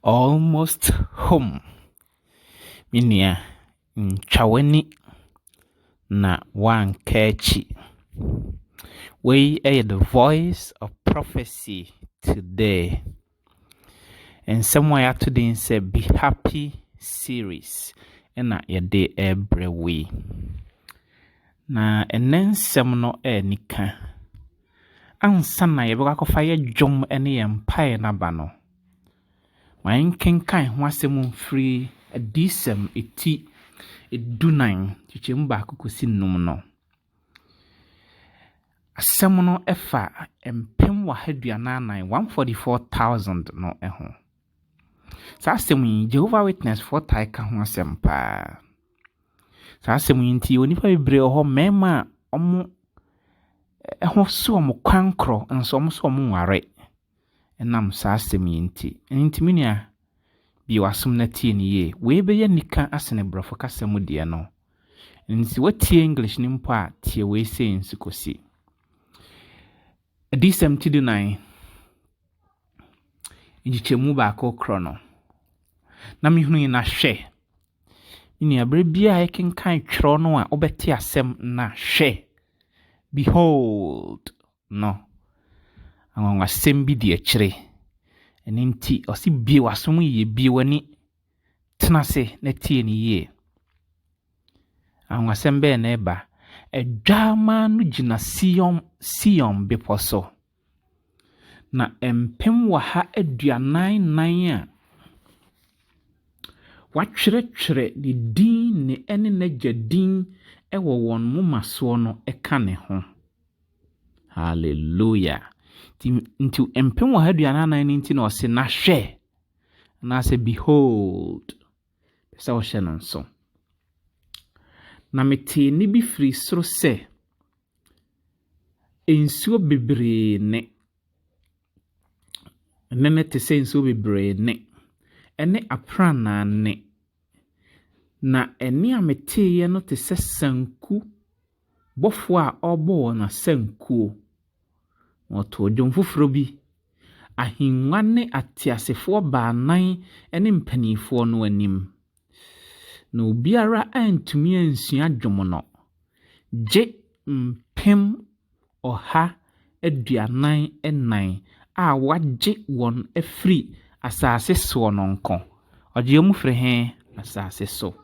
Almost home. Minia nchaweni na wankechi. We are the voice of prophecy today. And somewhere today say be happy series. And na yede every way. Na enen semno nika. Ansana yebeka kofa ye jom ene yempae na bano. Main kenkan ho asem free adisem eti Dunnum chichemu ba kokosi nnum no. Asem no efa MPEM WOHA 144,000 no eho. Sa asem yi Jehovah Witness for tai ka ho asem pa. Sa asem yi nti onipa bebre ho mema omo eho so omo kwankro enso omo so omo nware. Enam sa asem yi nti minia bi wasum na tie ni ye we be ya nika asene brofo kasem de no. Nti watie English ni mpo a tie we say nsikosi. Adisem ti Dunnum njichemu ba ko krono. Na mi hunu na hwe. Ini abre bia ekenkan twro no a obeti asem na hwe. Behold no. Anwa asem bi de akire. Eni nti osi bie wasum ye bie wani tenase na tie ni ye. Anwa asem be na eba edwama no gina Sion beposo. Na MPEM WOHA ADUANNAN a watwere di din ne ene na jadin ewo won momaso no eka ne ho. Hallelujah. Nti MPEM WOHA ADUANNAN nti na ose na hwe na say behold. Pesa wo hye no so. Na mete ni bi firi soro se ensuo bebre ne te se ensuo bebre ne ene aprana ne na ene a mete ye no te se sanku bofo a obo na sanku oto dwom foforo bi ahinwa ne atiasefo baanan ene mpanifo no anim na obiara antumi ansua dwom no je MPEM WOHA ADUANNAN a waje won afri asase so no nko oje mu fre he asase so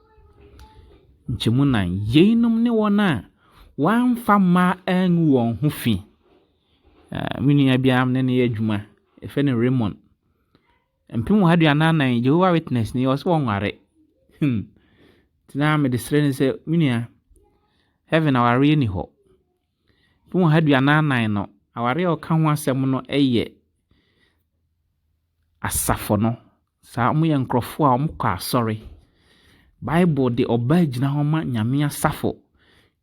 nchemu nan yeinum ne wona wanfa ma angu won ho fi mini abiam ne adwuma efe ne Raymond MPEM WOHA ADUANNAN Jehovah Witness ne oso wonware tina me de sre se minia heaven aware ni ho MPEM WOHA ADUANNAN no aware o ka ho asem no eye asafo no sa omo ye nkrofo a omo kwa asori Bible de oba gina ho ma nyame asafo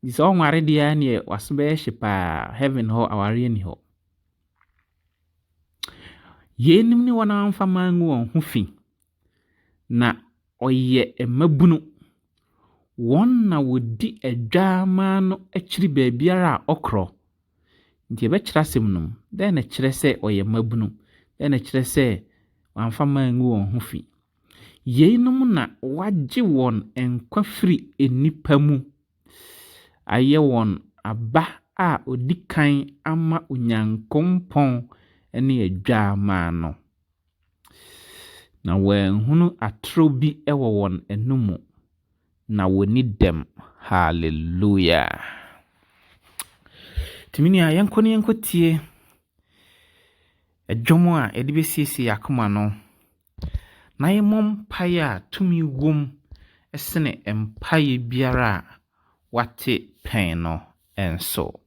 dise onware de ya ne waso be hyepa heaven ho aware ni ho yenim ni wona amfa mangu won ho fi na oye emabunu won na wodi adwama no akiri baabiara okro nti be kira semnum den na kire se oye mabunu den na kire se wanfa mangu won ho fi yeinum na waje won enkwa firi enipa mu aye won aba a odikan ama onyankompon ene adwama no na wanhunu atro bi ewo won enumu na woni dem. Hallelujah. Timini a yenkotie adwomo a edibesiesi yakoma no na yemom paya tumi wom esene empaye biara wate pen no enso.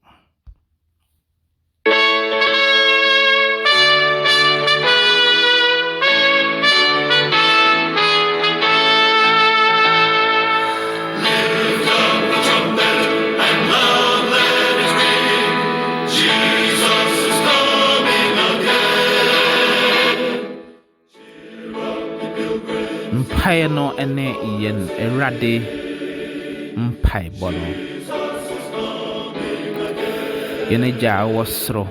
Mpae no ene yen erade mpae bono yene ja wosro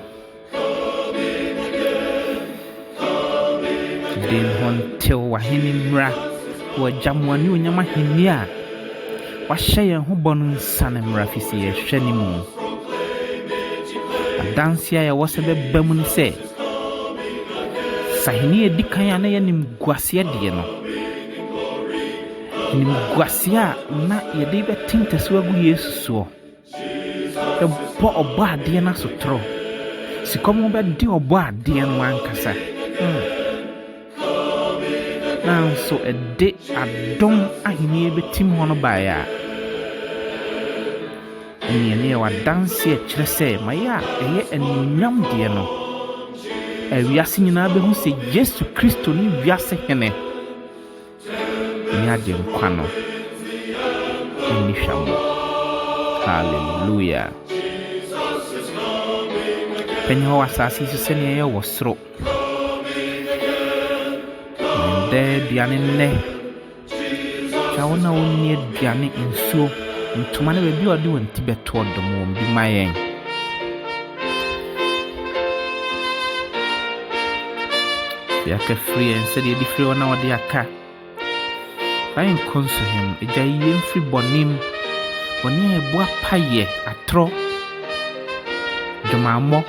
den hontew wahene mmra wo jamwani onyama hini a wahyɛ yɛn ho bɔ no nsa ne mmra fisi yɛhwɛ ne mu adanse a yɛwɔ sɛ bɛba mu ne sɛ sahene edi kan a na yɛnim guaseɛ deɛ no nim guaseɛ a na yɛde bɛtintɛso agu Yesu soɔ ɛbɔ ɔbɔ adeɛ no asotoro sikɔm bɛde ɔbɔ adeɛ no ankasa nanso ɛde adom ahenie bɛtim hɔ no baeɛ a ɛneɛne yɛwɔ adanse kyerɛ sɛ mayɛ a ɛyɛ anuonyam deɛ no awiase nyinaa bɛhu sɛ Yesu Kristo ne wiase hene ne agye nkwa no ɛni hwamɔ. Hallelujah. Penye ho asase so sɛ ne yɛ wɔ soro ndɛ duane nnɛ twa wo na wonni aduane nsuo ntoma ne baabi a ɔde wɔn ti bɛto ɔdom wɔn bi ma yɛn yɛaka firi yɛn sɛdeɛ yɛde firi hɔ na wɔde aka fa yɛnkɔ nsohem agya yɛn firi bɔnem bɔne a ɛboa payɛ atorɔ dwamammɔ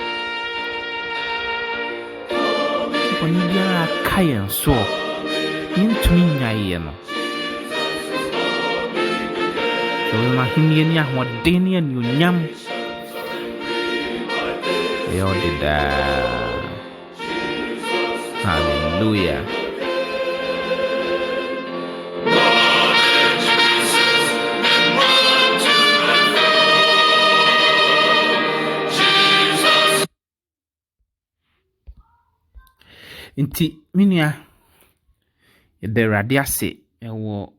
bɔne biara aka yɛn soɔ yɛntumi nyaeɛ no sɛ wɔyɛ mahemmiɛ ne ahoɔden ne anuonyam ɛyɛ ɔde daa. Hallelujah. Inti minia yɛda Awurade ase ɛwɔ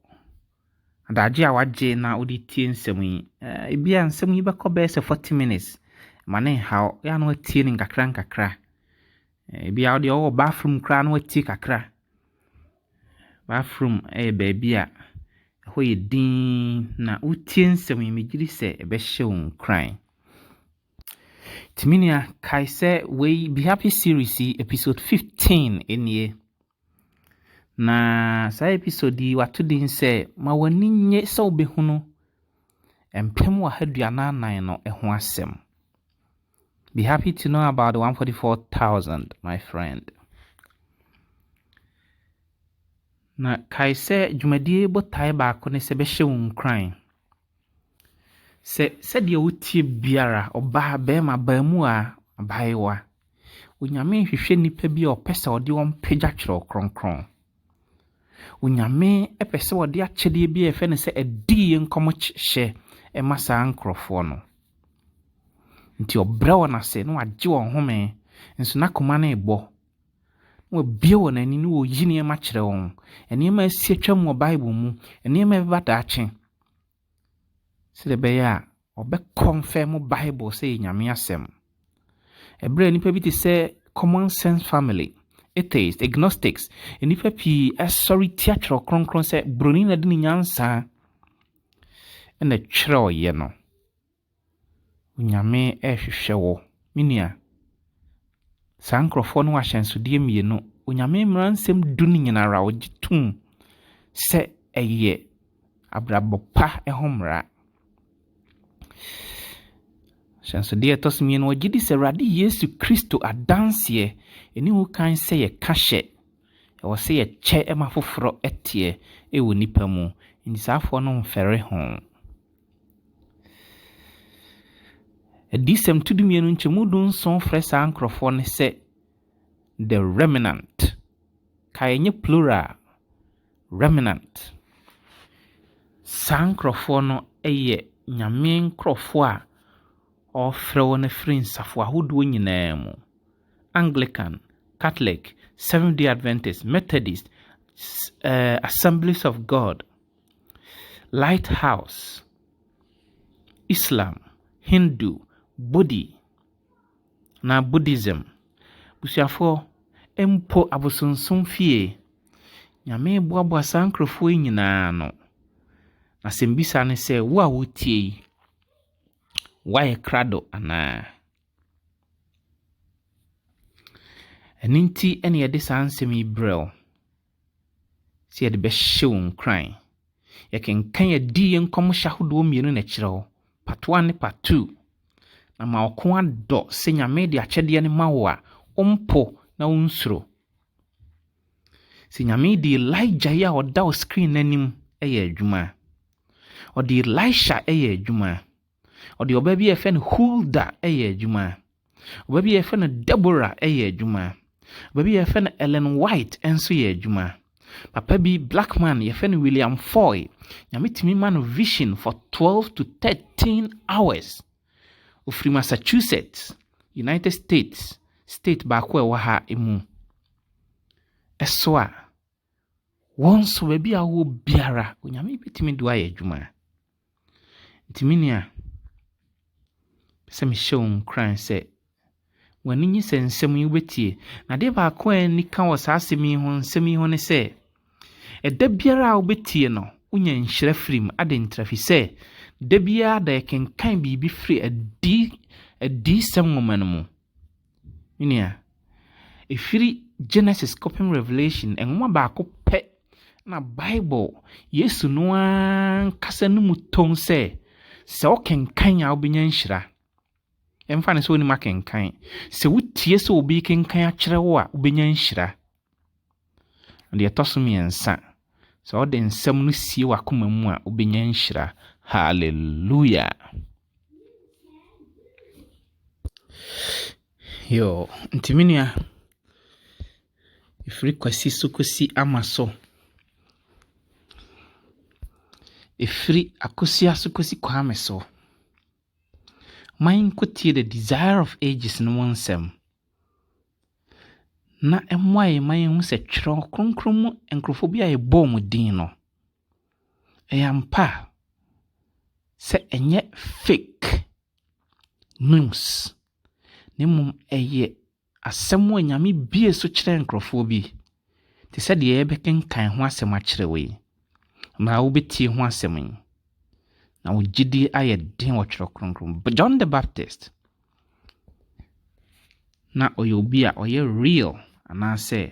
adagye a wagye na wode tie nsɛm yi ebia nsɛm yi bɛkɔ bɛyɛ sɛ 40 minutes ma ne haw ya no atie ne nkakra ebia wode ɔwɔ bathroom kra no atie kakra bathroom baabi a ɛhɔ yɛ din na wotie nsɛm yi megyiri sɛ ɛbɛhyɛ wo nkran. Timinia kai sɛ we be happy series episode 15 enie na sa episode yi wato din sɛ ma wani nye sɛ wobɛhunu MPEM wɔ ADUANNAN no ɛho asɛm. Be happy to know about the 144,000 my friend. Na kai sɛ dwumadie botae baako ne sɛ bɛhyɛ wo nkran sɛ deɛ wotie biara ɔbaa bɛrima baamu a abaayewa onyame hwehwɛ nipa bi a ɔpɛ sɛ ɔde wɔn pagya kyerɛ kronkron onyame ɛpɛ sɛ ɔde akyɛdeɛ bi a ɛfɛ ne sɛ ɛdi nkɔmɔ hyɛ ɛma saa nkorɔfoɔ no nti ɔbrɛ wɔn ase na wagye wɔn home nso nakoma no ɛbɔ na wabie wɔn ani na wɔyi nneɛma kyerɛ wɔn nneɛma asi atwa mu wɔ Bible mu nneɛma ɛbɛba daakye sɛ de bɛyɛ a ɔbɛkɔmfɛ Bible sɛ yɛ nyame asɛm ɛbrɛ nipa bi te sɛ common sense family atheists agnostics nipa pii ɛsɔre tia kyerɛ kronkron sɛ broni na de ne nyansa ɛna kyerɛ ɔyɛ no onyame ɛhwehwɛ wɔ minia saa nkrɔfoɔ no wahyɛnsodeɛ mmienu onyame mmara nsɛm du ne nyinara ɔgye tum sɛ ɛyɛ abrabɔ pa ɛho mmara hyɛnsodeɛ ɛtɔ so mmienu ɔgye di sɛ Awurade Yesu Kristo adanseɛ ɛne wo kan sɛ yɛka hyɛ ɛwɔ sɛ yɛkyɛ ɛma foforɔ ɛteɛ ɛwɔ nipa mu nti saafoɔ no mfɛre ho adisɛm tudu mmienu nkyɛmu du nson frɛ saa nkrɔfoɔ ne sɛ the remnant ka ɛnyɛ plural remnant saa nkrɔfoɔ no ɛyɛ nyame nkrɔfoɔ a ɔfrɛ wɔn afiri nsafo ahodoɔ nyinaa mu Anglican, Catholic, Seventh-day Adventist, Methodist, Assemblies of God, Lighthouse, Islam, Hindu, Buddhism. Busuafo empo abosonsom fie. Nyame boaboa saa nkrɔfoɔ yi nyinaa no. Na sembisa ne sɛ wo a wotie yi wayɛ krado anaa. Ɛninti ɛne yɛde saa nsɛm yi brɛw. sɛ yɛde bɛhyɛ wo nkran. Yɛkenkan yɛdi nkɔmhyɛ ahodoɔ mmienu na kyerɛ wo, part 1 ne part 2. Na ma ɔko adɔ sɛ Nyame de akyɛdeɛ ne ma wo a ɔmpo na wonsuro. Sɛ Nyame de Elijah yi a ɔda wo screen n'anim ɛyɛ adwuma. Ɔde Elisha ɛyɛ adwuma. Ɔde ɔba bi yɛfɛ no Hulda ɛyɛ adwuma. Ɔba bi yɛfɛ no Deborah ɛyɛ adwuma. Ɔba bi yɛfɛ no Ellen White ɛnso yɛ adwuma. Papa bi black man yɛfɛ no William Foy. Nyame tumi ma no vision for 12 to 13 hours. Ofiri Massachusetts, United States, state baako ɛwɔ ha emu. Ɛso a wɔn so baabi a wɔ biara Onyame betumi do ayɛ adwuma. Ntimi ni a sɛ mehyɛ wo nkran sɛ w'ani nye sɛ nsɛm yi wobɛtie. Na de baako a nika wɔ saa asɛm yi ho ne sɛ ɛda biara a wobɛtie no wonya nhyira firim ade ntrafi sɛ da biara da yɛkenkan biribi firi adi sɛm nwoma no mu. Minia ɛfiri Genesis kɔpem Revelation nwoma baako pɛ na Bible Yesu no ankasa no mu tɔn sɛ wokenkan a wobɛnya nhyira. Ɛmfa ne sɛ wonim akenkan. Sɛ wotie sɛ obi kenkan akyerɛ wo a wobɛnya nhyira. Deɛ ɛtɔ so mmiɛnsa, sɛ wode nsɛm no sie w'akoma mu a wobɛnya nhyira. Hallelujah. Yo, ntimi nua ɛfiri kwasi so kosi ama so. Ɛfiri akosia so kosi kwame so. Man kotie the desire of ages no one nsɛm. Na ɛmmoa man hu sɛ twerɛ kronkron mu nkrofo bi a yɛbɔ mu din no. Ɛyɛ ampa sɛ ɛnyɛ fake news. Ne mum ɛyɛ asɛm a Nyame bie so kyerɛ nkrofo bi. Te sɛ deɛ yɛbɛkenkan ho asɛm akyerɛ wo yi. Ma wobɛtie ho asɛm yi. Na wogidi ayɛ den wɔ twerɛ kronkron. But John the Baptist na ɔyɛ obi a ɔyɛ real anaasɛ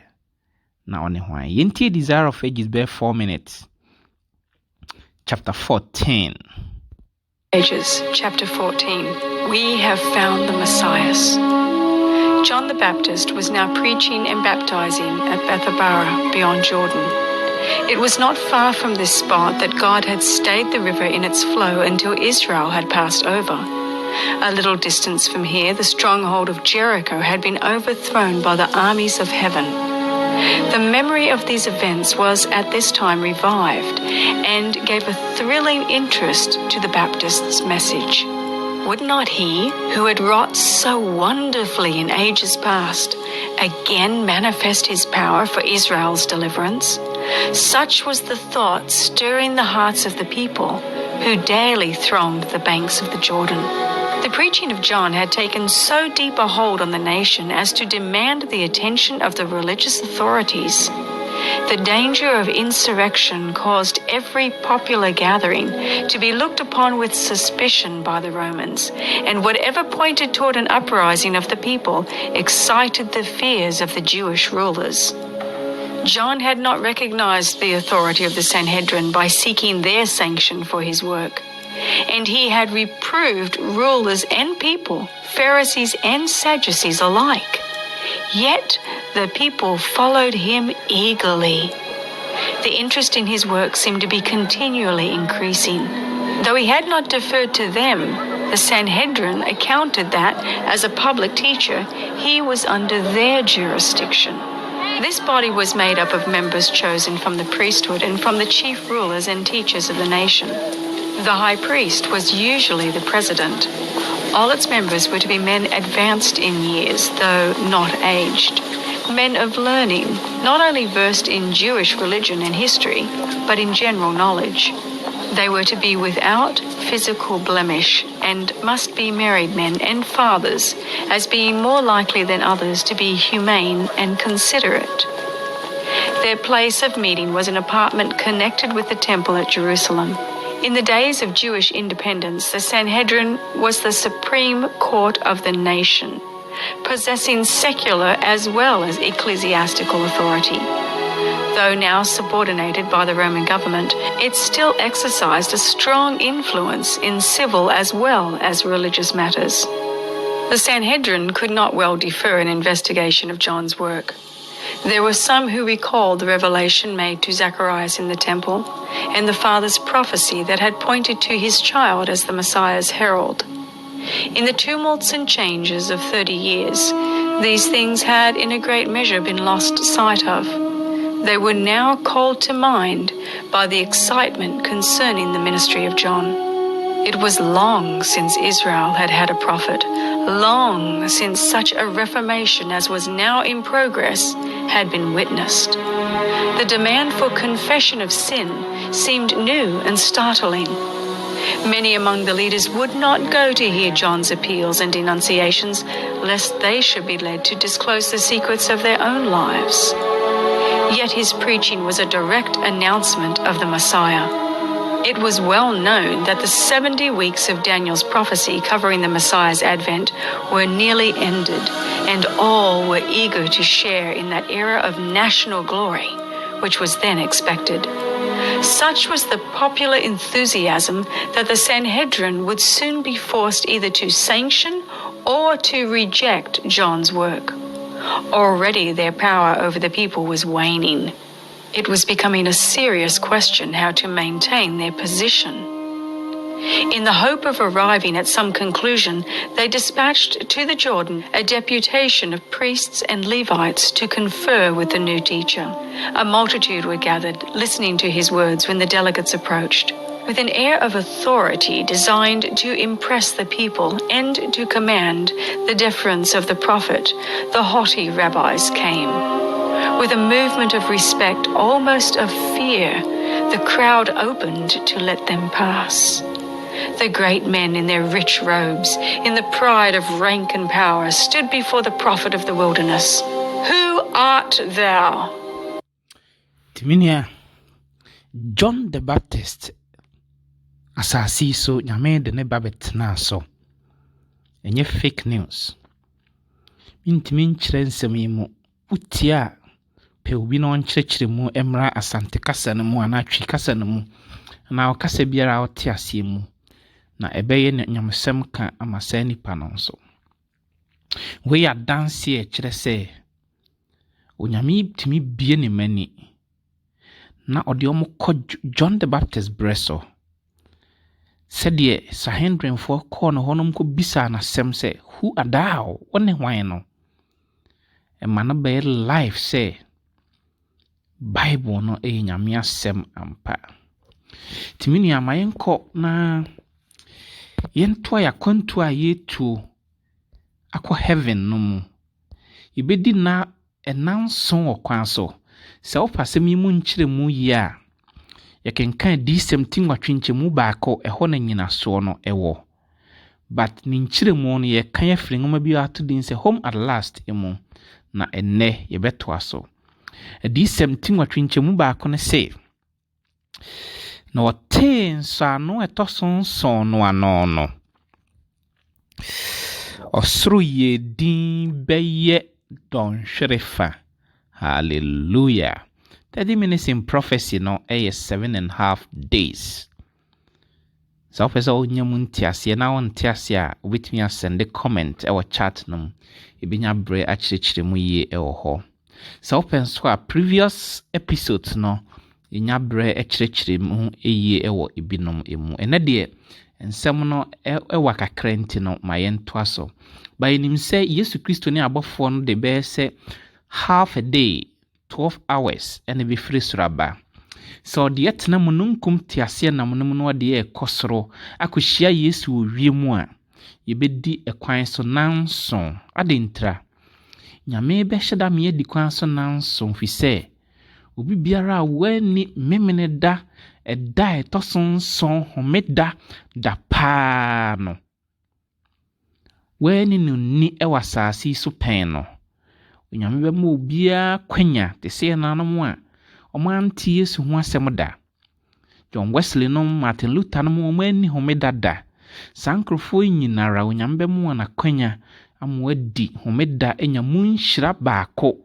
na ɔne hwan. Yɛntie Desire of Ages bɛyɛ 4 minutes. Chapter 14. Ages, chapter 14. We have found the Messiah. John the Baptist was now preaching and baptizing at Bethabara beyond Jordan. It was not far from this spot that God had stayed the river in its flow until Israel had passed over. A little distance from here, the stronghold of Jericho had been overthrown by the armies of heaven. The memory of these events was at this time revived and gave a thrilling interest to the Baptist's message. Would not he, who had wrought so wonderfully in ages past, again manifest his power for Israel's deliverance? Such was the thought stirring the hearts of the people, who daily thronged the banks of the Jordan. The preaching of John had taken so deep a hold on the nation as to demand the attention of the religious authorities. The danger of insurrection caused every popular gathering to be looked upon with suspicion by the Romans, and whatever pointed toward an uprising of the people excited the fears of the Jewish rulers. John had not recognized the authority of the Sanhedrin by seeking their sanction for his work, and he had reproved rulers and people, Pharisees and Sadducees alike. Yet the people followed him eagerly. The interest in his work seemed to be continually increasing. Though he had not deferred to them, the Sanhedrin accounted that, as a public teacher, he was under their jurisdiction. This body was made up of members chosen from the priesthood and from the chief rulers and teachers of the nation. The high priest was usually the president. All its members were to be men advanced in years, though not aged. Men of learning, not only versed in Jewish religion and history, but in general knowledge. They were to be without physical blemish and must be married men and fathers, as being more likely than others to be humane and considerate. Their place of meeting was an apartment connected with the temple at Jerusalem. In the days of Jewish independence, the Sanhedrin was the supreme court of the nation, possessing secular as well as ecclesiastical authority. Though now subordinated by the Roman government, it still exercised a strong influence in civil as well as religious matters. The Sanhedrin could not well defer an investigation of John's work. There were some who recalled the revelation made to Zacharias in the temple and the father's prophecy that had pointed to his child as the Messiah's herald. In the tumults and changes of 30 years, these things had in a great measure been lost sight of. They were now called to mind by the excitement concerning the ministry of John. It was long since Israel had had a prophet, long since such a reformation as was now in progress had been witnessed. The demand for confession of sin seemed new and startling. Many among the leaders would not go to hear John's appeals and denunciations, lest they should be led to disclose the secrets of their own lives. Yet his preaching was a direct announcement of the Messiah. It was well known that the 70 weeks of Daniel's prophecy covering the Messiah's advent were nearly ended, and all were eager to share in that era of national glory, which was then expected. Such was the popular enthusiasm that the Sanhedrin would soon be forced either to sanction or to reject John's work. Already their power over the people was waning. It was becoming a serious question how to maintain their position. In the hope of arriving at some conclusion, they dispatched to the Jordan a deputation of priests and Levites to confer with the new teacher. A multitude were gathered, listening to his words when the delegates approached. With an air of authority designed to impress the people and to command the deference of the prophet, the haughty rabbis came. With a movement of respect, almost of fear, the crowd opened to let them pass. The great men in their rich robes, in the pride of rank and power, stood before the prophet of the wilderness. Who art thou? Timinia, John the Baptist, asasi so nyame de ne babet na so. Enye fake news. Mintimi nkyerɛ nsɛm yi mu utia pe obi no nkyerɛkyerɛ mu emra asante kasa no mu ana twi kasa no mu na okasa biara ote asie mu na ebeye nyamsɛm ka amasa nipa no nso we ya dance e kyerɛ sɛ onyame timi bie ne mani na ɔde ɔmo kɔ John the Baptist breso sɛdeɛ Sanhedrin for kɔ no honom kɔ bisa na sɛm sɛ who are thou one hwan no emana be life say Bible no nyame asɛm ampa timini amayenko na yento ya kwantu a yetu akɔ heaven no mu ibedi na enanson okwan so sɛ opasem yi mu nkyere mu yi a yekenkan di semtin watwinche mu baako ɛhɔ na nyina so no ɛwɔ but ni nkyere mu no yekan afiri ngoma bi ato din sɛ home at last emu na enne yebeto aso di semtin watwinche mu baako ne se na oten so no etoson son no ano no osro ye din beye don hwerefa hallelujah 30 minutes in prophecy no 7.5 days so pesa onyam ntiase na won ntiase a with me send the comment e chat no ebinya bre a kyerɛkyerɛ mu yie e ho so open so a previous episodes no enya bre e kyerɛkyerɛ mu yie e wo ebinom emu ene de ensɛm no e wa kakra nti no mayento aso by nim sɛ Yesu Kristo ne abɔfo no de be sɛ half a day 12 hours and be free suraba so de etena mununkum tiase na munum no de e kosoro akohia Yesu owiemu a yebedi ekwan so nanso adentra nyame be hyeda me edi kwan so nanso fi sɛ obi biara wani memene da eda etoson son homeda da pa no wani no ni ewasasi so pen no nyame be mo bia kwanya te se nanom a omanti Yesu ho asɛm da John Wesley no Martin Luther no mo mani homeda da sankrofo nyinara nyame be mo na kwanya amwadi homeda enyamu nhyira baako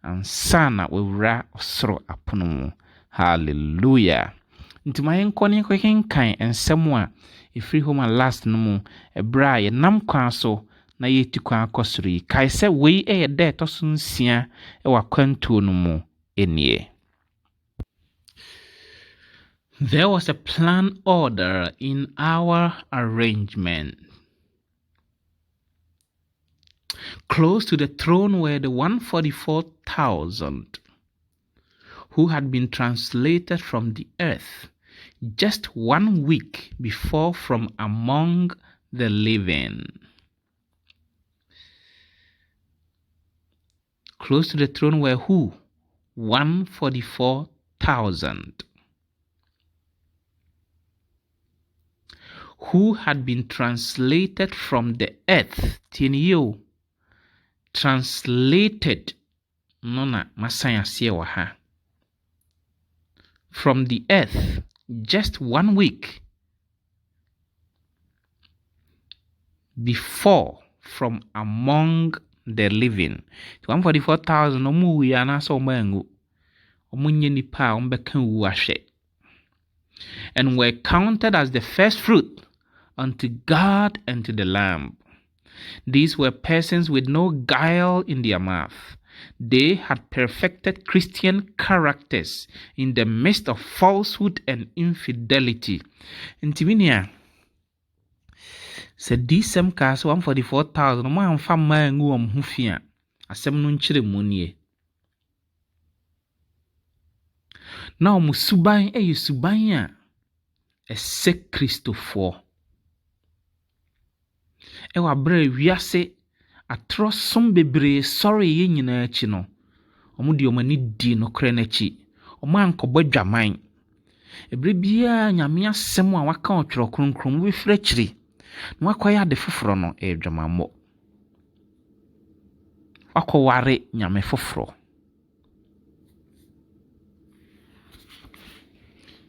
ansana wewura osoro apono mu. Hallelujah. Nti ma yenkɔ ne kɔkenkan ensɛm a efiri homa last no mu ebra ye nam kwan so na yeti kwan akɔsoro yi. Kae sɛ wei da ɛtɔ so 9 ɛwɔ kwantuo no mu enie. There was a planned order in our arrangement. Close to the throne were the 144,000 who had been translated from the earth just 1 week before from among the living. Close to the throne were who? 144,000 who had been translated from the earth. Tienio. Translated. Nona masaya siya from the earth just 1 week before from among the living. 144,000 omu wi anasa omangu. Omu nye nipa ombeka wu ahwe. And were counted as the first fruit unto God and to the Lamb. These were persons with no guile in their mouth. They had perfected Christian characters in the midst of falsehood and infidelity. Intiminia said these same cars 144,000 mo amfa mangu ho fia asem no nkyere mu nie. Na omu suban suban a ese Kristofo ewa bra wiase atrosom bebre sorry ye nyina achi no omu de omani di no kre na chi omu ankobɔ dwaman ebre bia nyame asem a waka otwero kronkron we frɛ kyiri na wakoya de foforo no dwamammo akɔware nyame foforo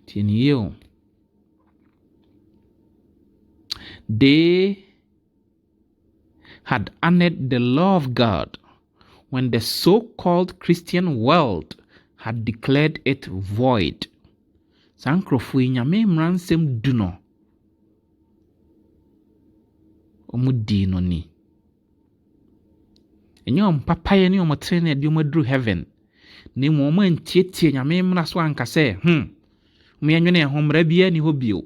tienio. They had honored the law of God when the so-called Christian world had declared it void. Sankrofo nyame mransem du no omudi no ni enyo mpapaye ne omotrene de omadru heaven ne mo antietie nyame mra so anka se me anwene homra bia ni hobio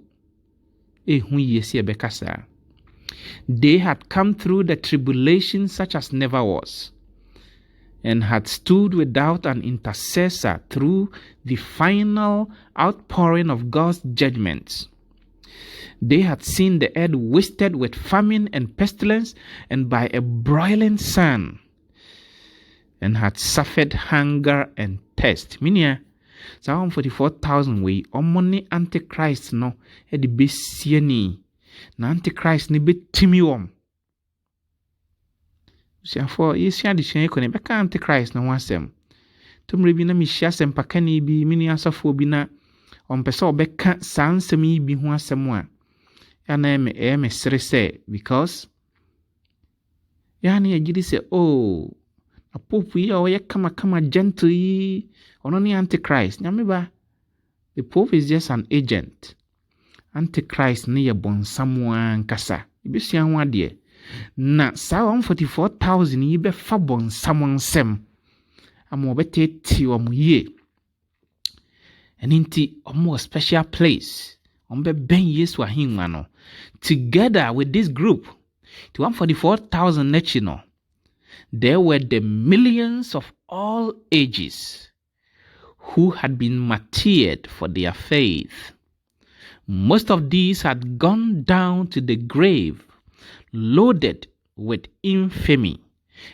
hu yesi ebekasa. They had come through the tribulation such as never was, and had stood without an intercessor through the final outpouring of God's judgments. They had seen the earth wasted with famine and pestilence and by a broiling sun, and had suffered hunger and thirst. Minia, 144,000 we omoni antichrist no e de besiani na antichrist ni betimi wom. Siafo yesi ade hyen ko ne beka antichrist no wasem. Tumre bi na mi hia sem pakani bi mini asafo bi na ompese obeka sansem yi bi ho asem a ya na me sere se because ya na yagidi se apopu yi o ye kama gentle yi ono ni antichrist nyame ba. The pope is just an agent. Antichrist ni ye bonsamwa nkasa ibisia ho ade na sa 144,000 yi be fa bonsamwa nsem ama obeteti omuye eninti omo special place ombe ben Yesu ahinwa no together with this group to 144,000 national. There were the millions of all ages who had been martyred for their faith. Most of these had gone down to the grave loaded with infamy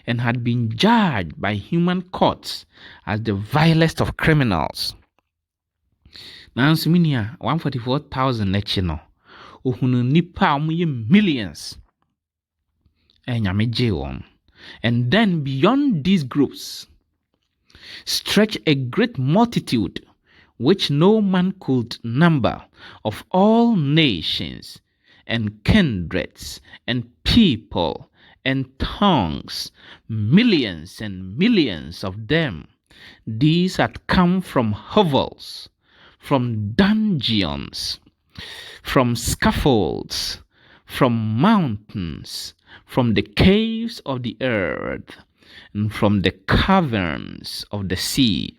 and had been judged by human courts as the vilest of criminals. Now, 144,000 national ohunu nipa omuye millions and then beyond these groups stretch a great multitude which no man could number, of all nations and kindreds and people and tongues, millions and millions of them. These had come from hovels, from dungeons, from scaffolds, from mountains, from the caves of the earth, and from the caverns of the sea.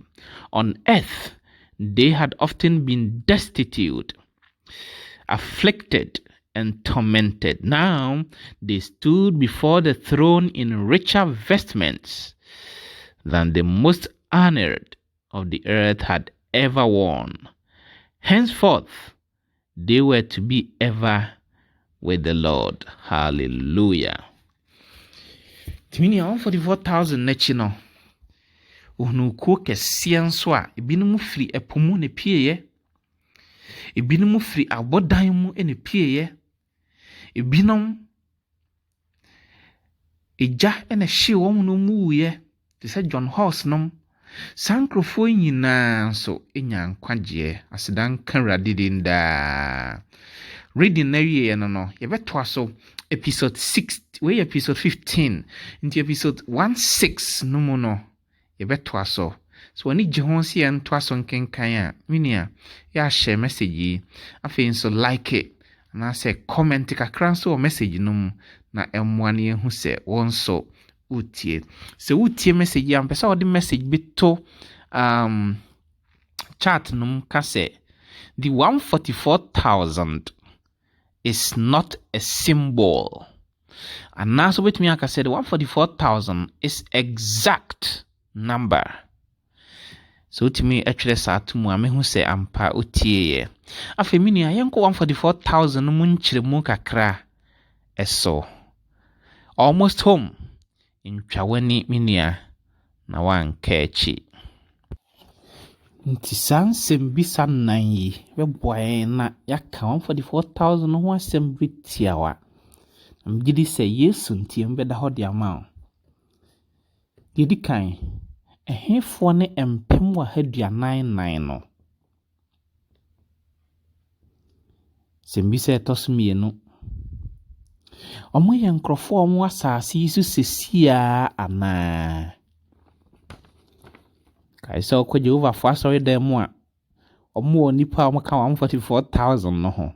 On earth, they had often been destitute, afflicted, and tormented. Now they stood before the throne in richer vestments than the most honored of the earth had ever worn. Henceforth, they were to be ever with the Lord. Hallelujah. Timini 144,000 nechi no. Ohunu kuo kɛseɛ nso a ebinom firi ɛpo mu ne pieɛ. Ebinom firi abodan mu ne pieɛ. Ebinom egya na hye wɔn no mu wuiɛ. Te sɛ John Horse nom. Sankrofo nyinaa nso enya nkwagyeɛ. Asedan kanrade din daa. Reading na wie no yɛbɛtoa so episode 6 we episode 15 into episode 16 no mu no yɛbɛtoa so ani gye ho se yɛntoa so nkenkan a minia yɛ share message yi afei nso like it na sɛ comment kakra nso wɔ message no mu na ɛmmoa ne yɛhu sɛ wɔn nso utie sɛ utie message yi ampɛ sɛ wɔde message bi to chat no mu ka sɛ the 144,000 is not a symbol. And now so with me, like I said, 144,000 is exact number. So to me, actually, sa to mu ame hu se ampa otie. Afi mini ayenko 144,000 mu nchire mu kakra eso. Almost home. In twawani minia na wan kechi. Nti sansem bisa nan yi weboae na yaka 144,000 no ho asem bitiawa mgidi se Yesu nti mbeda ho de ama gidi kan ehefo ne MPEM wa haduanan no sembisa etosmienu omo ye nkrofo omo asase isu sesia ana kaisa okwa Jehovah for sorry dem a omo nipa omo ka 144,000 no ho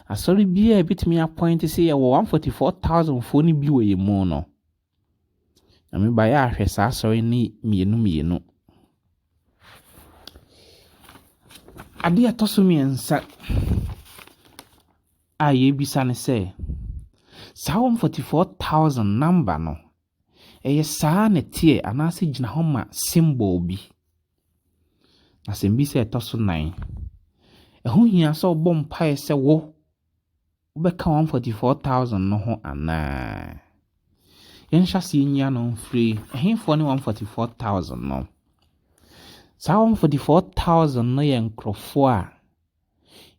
asori bia bitimi appoint say ye 144,000 fo ni bi we mu no na me ba ya ahwe sa sorry ni mienu ade atoso miensa aye bisa ne say 144,000 number no eye saa ne tie anase gina ho ma symbol bi asembi se etoso 9 eho hia so bom pae se wo beka 144,000 no ho ana yensha se nya no free ehefo ne 144,000 no sa 144,000 no ye nkrofo a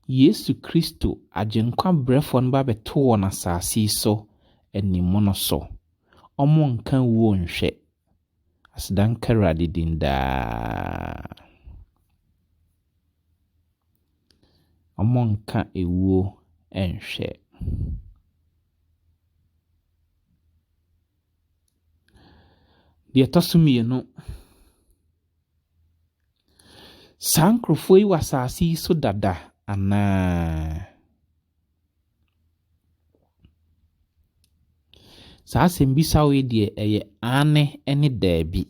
Yesu Kristo agenkwa brefo no ba beto won asase so enimo no so omo nkan wo nhwe asdan karade dinda omo nka ewo enhwe de tosumi no sankrofo yi wasase so dada ana sa sembisa we de eye ane ene dabi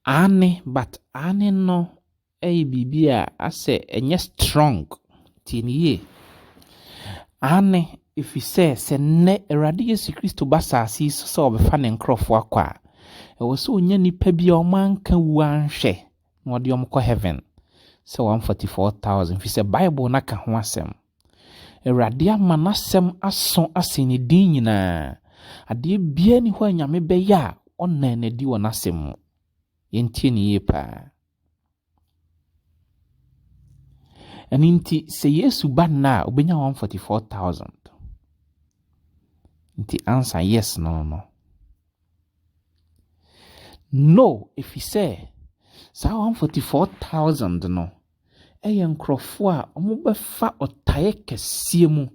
ane but ane no bibia ase enye strong tiniye ane if you say se ne Erade Yesu Kristo basasi so obefa ne nkrofo akwa e wo so onya nipa bia o manka wu anhwe na ode omko heaven so 144,000 if you say Bible na ka ho asem Erade amanasem aso aseni din nyina ade bia ni ho anyame be ya onna na di wonasem yentie ni yepa aninti se Yesu banna obenya 144,000 nti answer yes no if he say sa 144,000 no eye nkrofo a omo befa otaye kese mu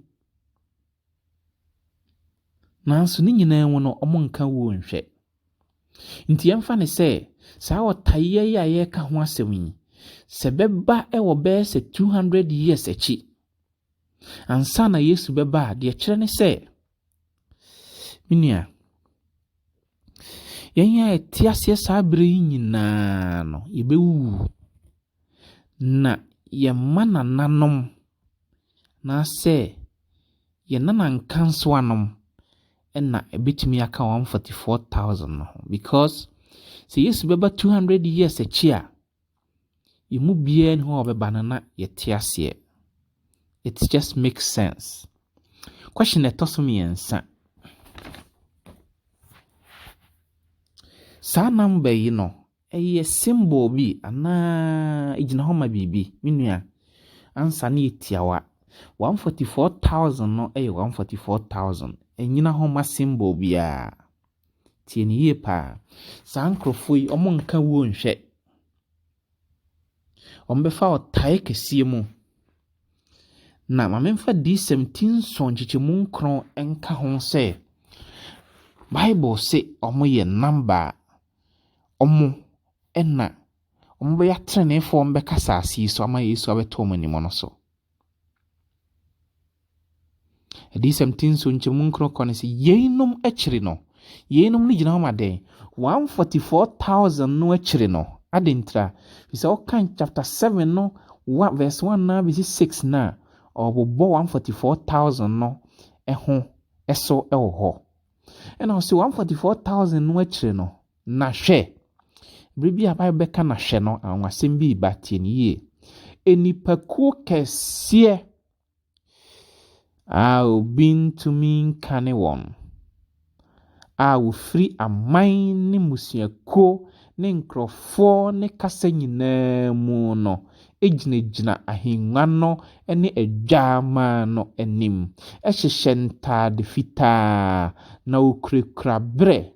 nanso ne nyinaa mu no ɔmo nka wo nhwɛ. Nti yɛmfa ne sɛ saa ɔtaeɛ yi a yɛka ho asɛm yi sɛ bɛba ɛwɔ bɛyɛ sɛ 200 years akyi ansa na Yesu bɛba a deɛ kyerɛ ne sɛ menua yɛn a ɛte aseɛ saa bere yi nyinaa no yɛbɛwu na yɛma nananom na sɛ yɛnana nka nso anom ɛna ɛbɛtumi aka 144,000 no because sɛ Yesu bɛba 200 years akyi a yɛmu biara ne hɔ ɔbɛba no na yɛte aseɛ. It just makes sense. Question ɛtɔ so mmiɛnsa. Saa number yi no ɛyɛ symbol bi anaa ɛgyina hɔ ma biribi menua ansa ne yɛtiawa 144,000 no ɛyɛ 144,000 ɛnyina hɔ ma symbol biara tie ne yie paa. Saa nkrofo yi ɔmo nka wo nhwɛ ɔmo bɛfa ɔtae kɛseɛ mu na mamemfa D17 so nkyekyɛmu nkron ɛnka ho sɛ Bible sɛ ɔmo yɛ number ɔmo ɛna ɔmo bɛyɛ atrenefoɔ ɔmo bɛka saase yi so ama Yesu abɛtɔ ɔmo anim no so. D17 so nkyekyɛmu nkron kɔ ne sɛ yeinom akyiri no yeinom no gyina hɔ ma den 144,000 no akyiri no adentra bisa ɔkan chapter 7 no verse 1 na bisi 6 na ɔbobɔ 144,000 no ɛho ɛso ɛwɔ hɔ ɛna ɔsɛ 144,000 no akyiri no na hwɛ biribi a Bible bɛka na hwɛ no anwasɛm bi ba tie ne yie enipakuo kɛseɛ a obi ntumi nkane wɔn a wofiri aman ne musuakuo ne nkrɔfoɔ ne kasa nyinaa mu no egyinagyina ahengua no ne adwama no anim ɛhyehyɛ ntaade fitaa na okurakura brɛ.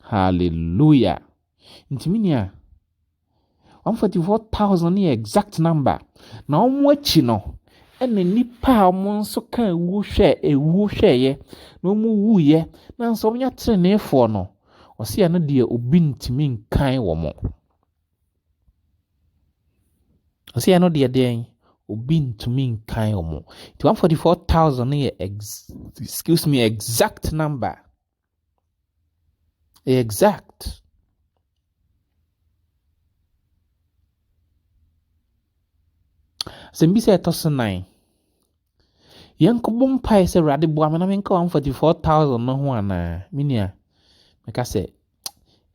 Hallelujah. Ntimia 144,000 ne exact number na ɔmo akyi no ɛna nipa a ɔmo nso ka ewu hwɛyɛ na ɔmo wuyɛ na nso ɔmo nya trenefoɔ no ɔsia no deɛ obi ntimi nkan wɔ mo. Ɔsia no deɛ deɛn obi ntimi nkan wɔ mo. 144,000 ne yɛ exact number. Exact. Sɛmbi sɛ ɛtɔ so 9 yɛnkɔbɔ mpae sɛ Awurade boa me na menka 144,000 no ho anaa menua meka sɛ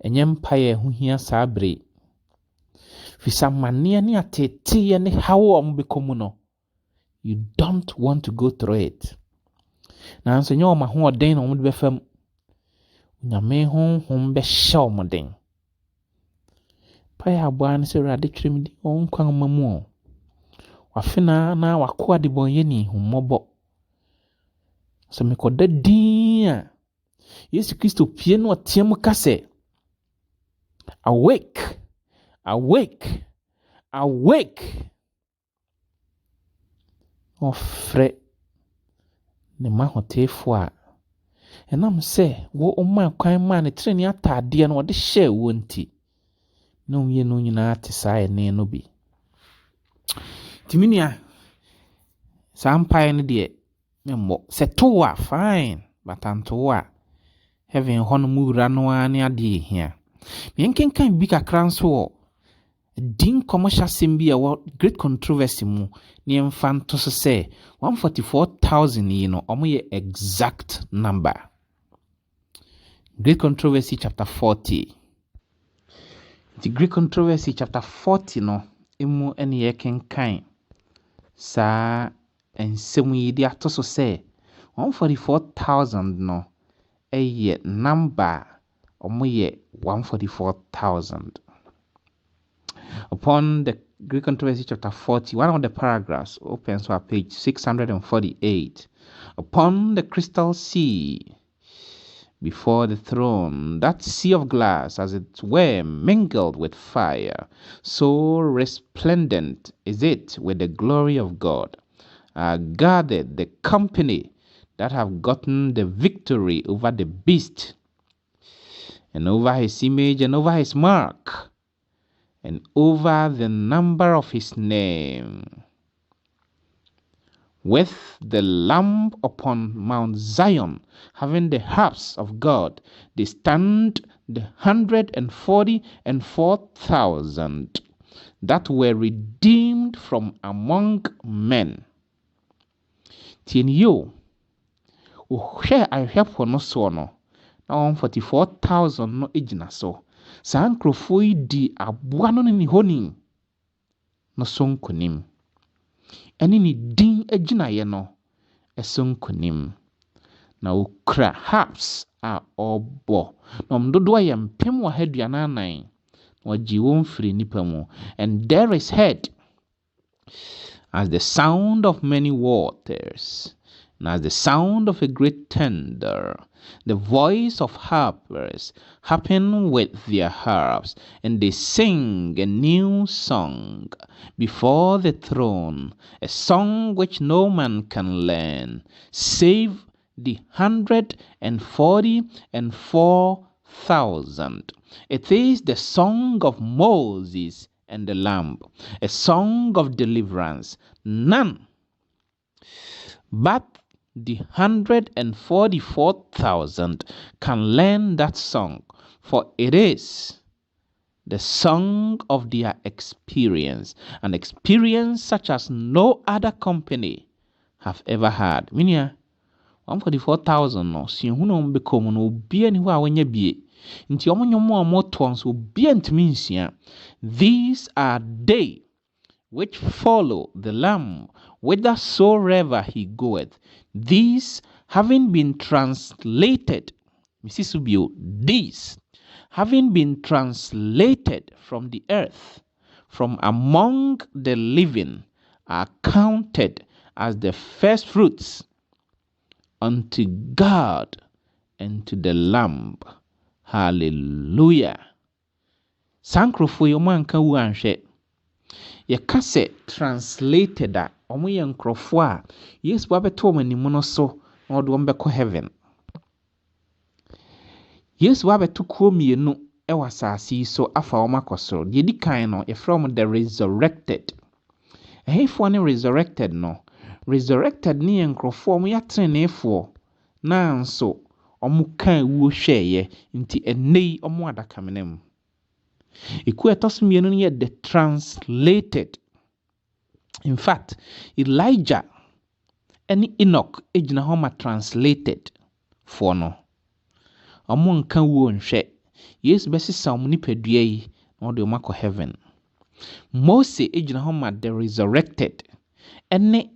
ɛnyɛ mpae ho hia saa bere fisa manneɛ ne ateteeɛ ne hawo a ɔmbɛkɔ mu no you don't want to go through it nanso nyɛ ɔma ho ɔden na ɔmde bɛfam nyame honhom bɛhyɛ ɔmoden pae aboa ne sɛ Awurade twerɛ me di ɔnkwan ma mu o wafena na wakoa de bɔnyɛ ni hummɔbɔ sɛ mekɔda din a Yesu Kristo pie no ɔteɛ mu ka sɛ awake awake awake ɔfrɛ ne mahoteefo a ɛnam sɛ wo ɔma kwan ma ne treni ataadeɛ no ɔde hyɛ wo nti na ɔyɛ no nyinaa te saa ɛne no bi Timinia sampae no deɛ memmo sɛ to a fine but anto a heaven hɔ no mu wura no a ne ade hia menkenkan bi kakra nso wɔ din commercial asɛm bi a wɔ great controversy mu ne mfa nto so sɛ 144,000 yi no ɔmo yɛ exact number. Great controversy chapter 40. The great controversy chapter 40 no emu ene ye kenkan saa ensɛm yi de ato so sɛ 144,000 no ɛyɛ number ɔmo yɛ 144,000. Upon the Greek controversy chapter 40, one of the paragraphs opens to page 648. Upon the crystal sea before the throne, that sea of glass as it were mingled with fire, so resplendent is it with the glory of God, gathered the company that have gotten the victory over the beast, and over his image, and over his mark, and over the number of his name. With the Lamb upon Mount Zion, having the harps of God, they stand the 144,000 that were redeemed from among men. Tienyo, uhwe ahwepo no so no, na 144,000 no ejina so. Saa nkrofo yi di aboa no ne honi no so nkonim. Eni ni din ejina ye no eso nkonim. Na okra harps a obo. Na omdodo ya MPEM wa aduanan wa jiwon firi nipa mu. And there is heard as the sound of many waters, and as the sound of a great thunder, the voice of harpers harping with their harps, and they sing a new song before the throne, a song which no man can learn, save the 144,000. It is the song of Moses and the Lamb, a song of deliverance. None but the 144,000 can learn that song, for it is the song of their experience, an experience such as no other company have ever had. Minia 144,000 no si hu no bekom no bia ni ho a wanya bie nti omonyomo a moto so bia ntimi nsia. These are they which follow the Lamb whithersoever he goeth. These having been translated, these having been translated from the earth, from among the living, are counted as the first fruits unto God and to the Lamb. Hallelujah. Sankrofo yomanka wu anhwe. Ye kase translated a omo ye nkrofo a Yesu abeto manimu no so na odo mbekọ heaven. Yesu abeto kromienu e wasasi so afa oma kosoro. De di kan no ye from the resurrected. Ehefo ne resurrected no. Resurrected ni ye nkrofo omo ya trenefo na nso omo kan wuo hweye nti enei omo adakamenem. Iku etosmienu ni ye the translated. In fact, Elijah and Enoch ejina homa translated for no. Omo nka wuo nhwe. Yesu besisa omo nipadua yi na ode omo akọ heaven. Mose ejina homa the resurrected. Ene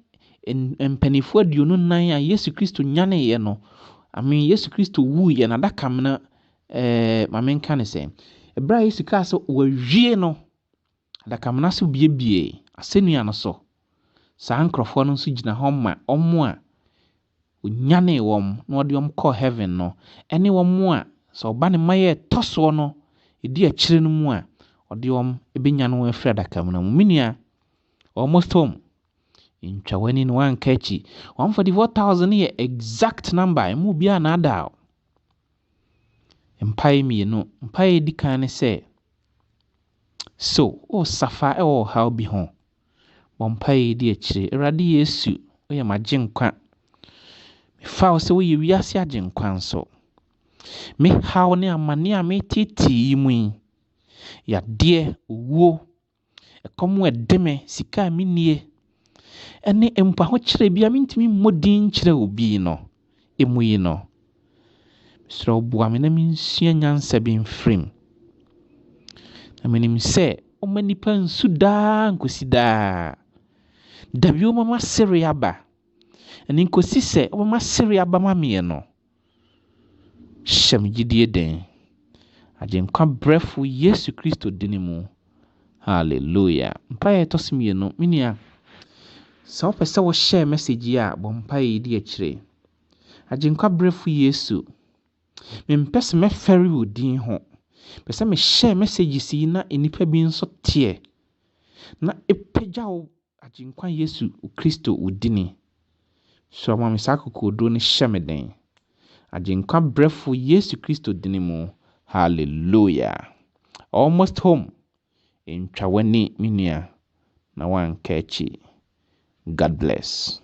empanifo aduonu nan a Yesu Kristo nyane ye no. Yesu Kristo wu ye na dakamna mamenka ne se. Ebra Yesu ka so wawie no. Dakamna so biebie asenua no so. Saa nkrofo no so gina homa omo a onyane wom na ode om call heaven no. Ene wom a so ba ne maye toso no edi akire no mu a ode om ebenya no afra dakamna mu. Minia almost home. Intwawani no anka echi 144,000 ye exact number emu bia na ada. Mpai mienu mpai di kan ne se so o safa e o how bi ho mpai di akire Awurade Yesu oye magenkwa me fa o se wo ye wiase agenkwa nso me haw ne amane a me titi mu ya de owo ekomo edeme sika minie ene empa ho kire bia mentimi modin kire obi no emu yi no sro bua me na mensua nyansa bi mfrim na menim se o manipa nsuda nkosida dabio mama seria ba ene nkosi se o mama seria ba mamie no shem gidie den agenkwa brefu Yesu Kristo dinimu. Hallelujah. Mpaye tosimiye no minia sa opese wo share message ya bo mpaye di akire agenkwa brefu Yesu mempese me feri odin ho pese me share message si na enipa bi nso tie na epeja wo agenkwa Yesu Kristo odini So mami sa kokodo ne hye me den. Ajenkwa brefo Yesu Kristo dini mu. Hallelujah. Almost home. Ntwa wani minua na wanka echi. God bless.